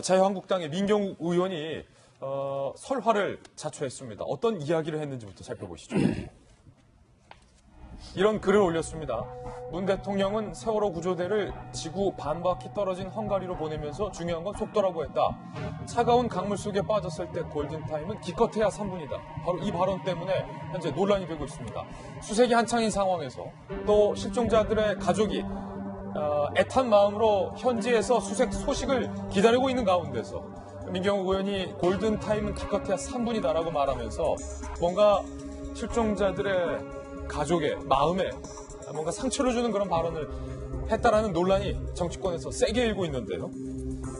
자유한국당의 민경욱 의원이 설화를 자초했습니다. 어떤 이야기를 했는지부터 살펴보시죠. 이런 글을 올렸습니다. 문 대통령은 세월호 구조대를 지구 반바퀴 떨어진 헝가리로 보내면서 중요한 건 속도라고 했다. 차가운 강물 속에 빠졌을 때 골든타임은 기껏해야 3분이다. 바로 이 발언 때문에 현재 논란이 되고 있습니다. 수색이 한창인 상황에서 또 실종자들의 가족이 애탄 마음으로 현지에서 수색 소식을 기다리고 있는 가운데서 민경욱 의원이 골든타임은 기껏해야 3분이다라고 말하면서 뭔가 실종자들의 가족의 마음에 뭔가 상처를 주는 그런 발언을 했다라는 논란이 정치권에서 세게 일고 있는데요.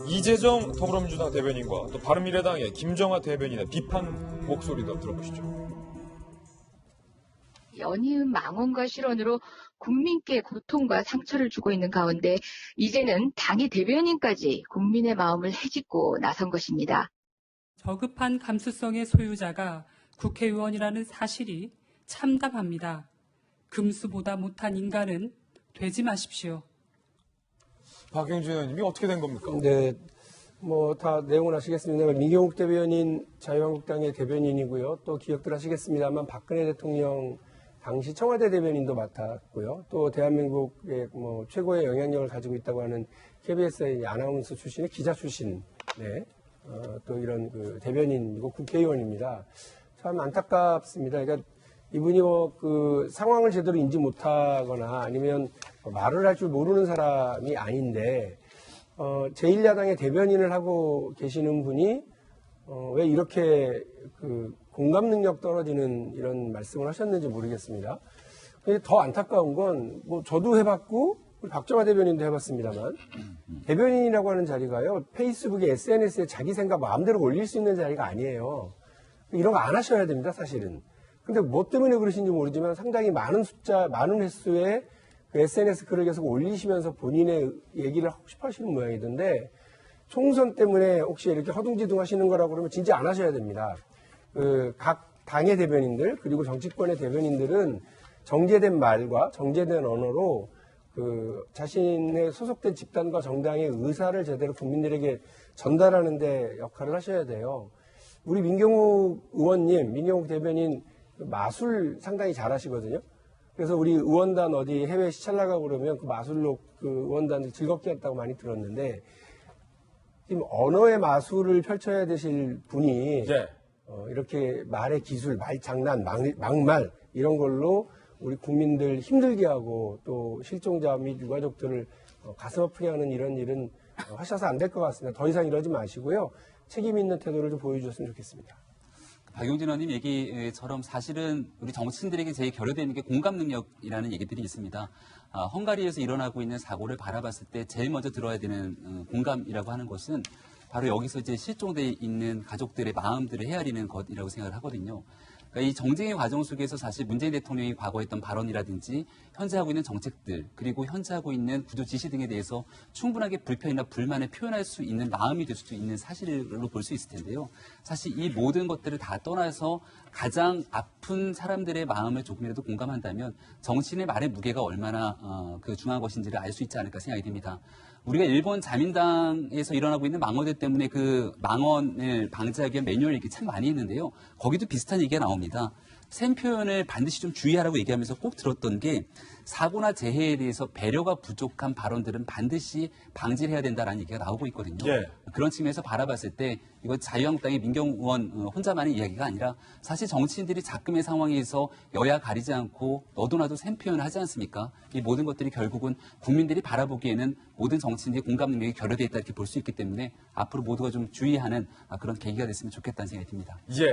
이재정 더불어민주당 대변인과 또 바른미래당의 김정아 대변인의 비판 목소리도 들어보시죠. 연이은 망언과 실언으로 국민께 고통과 상처를 주고 있는 가운데 이제는 당의 대변인까지 국민의 마음을 헤집고 나선 것입니다. 저급한 감수성의 소유자가 국회의원이라는 사실이 참담합니다. 금수보다 못한 인간은 되지 마십시오. 박용진 의원님이 어떻게 된 겁니까? 네, 다 내용을 아시겠습니다만 민경욱 대변인 자유한국당의 대변인이고요. 또 기억들 하시겠습니다만 박근혜 대통령 당시 청와대 대변인도 맡았고요. 또 대한민국의 최고의 영향력을 가지고 있다고 하는 KBS의 아나운서 출신의 기자 출신, 네, 또 이런 그 대변인이고 국회의원입니다. 참 안타깝습니다. 그러니까 이분이 그 상황을 제대로 인지 못하거나 아니면 말을 할 줄 모르는 사람이 아닌데, 제1야당의 대변인을 하고 계시는 분이, 왜 이렇게 그 공감 능력 떨어지는 이런 말씀을 하셨는지 모르겠습니다. 근데 더 안타까운 건, 저도 해봤고, 우리 박정아 대변인도 해봤습니다만, 대변인이라고 하는 자리가요, 페이스북에 SNS에 자기 생각 마음대로 올릴 수 있는 자리가 아니에요. 이런 거 안 하셔야 됩니다, 사실은. 근데 뭐 때문에 그러신지 모르지만 상당히 많은 숫자, 많은 횟수의 그 SNS 글을 계속 올리시면서 본인의 얘기를 하고 싶어 하시는 모양이던데, 총선 때문에 혹시 이렇게 허둥지둥 하시는 거라고 그러면 진짜 안 하셔야 됩니다. 각 당의 대변인들, 그리고 정치권의 대변인들은 정제된 말과 정제된 언어로 자신의 소속된 집단과 정당의 의사를 제대로 국민들에게 전달하는 데 역할을 하셔야 돼요. 우리 민경욱 의원님, 민경욱 대변인 마술 상당히 잘하시거든요. 그래서 우리 의원단 어디 해외 시찰 나가고 그러면 그 마술로 그 의원단을 즐겁게 했다고 많이 들었는데, 지금 언어의 마술을 펼쳐야 되실 분이 네. 이렇게 말의 기술, 말장난, 막말 이런 걸로 우리 국민들 힘들게 하고 또 실종자 및 유가족들을 가슴 아프게 하는 이런 일은 하셔서 안 될 것 같습니다. 더 이상 이러지 마시고요. 책임 있는 태도를 좀 보여주셨으면 좋겠습니다. 박용진 의원님 얘기처럼 사실은 우리 정치인들에게 제일 결여되는 게 공감 능력이라는 얘기들이 있습니다. 헝가리에서 일어나고 있는 사고를 바라봤을 때 제일 먼저 들어야 되는 공감이라고 하는 것은 바로 여기서 이제 실종돼 있는 가족들의 마음들을 헤아리는 것이라고 생각을 하거든요. 그러니까 이 정쟁의 과정 속에서 사실 문재인 대통령이 과거에 했던 발언이라든지 현재 하고 있는 정책들 그리고 현재 하고 있는 구조 지시 등에 대해서 충분하게 불편이나 불만을 표현할 수 있는 마음이 될 수도 있는 사실로 볼 수 있을 텐데요. 사실 이 모든 것들을 다 떠나서 가장 아픈 사람들의 마음을 조금이라도 공감한다면 정치인의 말의 무게가 얼마나 중요한 것인지를 알 수 있지 않을까 생각이 듭니다. 우리가 일본 자민당에서 일어나고 있는 망언들 때문에 그 망언을 방지하기 위한 매뉴얼 얘기 참 많이 했는데요. 거기도 비슷한 얘기가 나옵니다. 셈 표현을 반드시 좀 주의하라고 얘기하면서 꼭 들었던 게 사고나 재해에 대해서 배려가 부족한 발언들은 반드시 방지를 해야 된다라는 얘기가 나오고 있거든요. 예. 그런 측면에서 바라봤을 때 이건 자유한국당의 민경욱 의원 혼자만의 이야기가 아니라 사실 정치인들이 작금의 상황에서 여야 가리지 않고 너도 나도 셈 표현을 하지 않습니까? 이 모든 것들이 결국은 국민들이 바라보기에는 모든 정치인들의 공감 능력이 결여되어 있다 이렇게 볼 수 있기 때문에 앞으로 모두가 좀 주의하는 그런 계기가 됐으면 좋겠다는 생각이 듭니다. 예.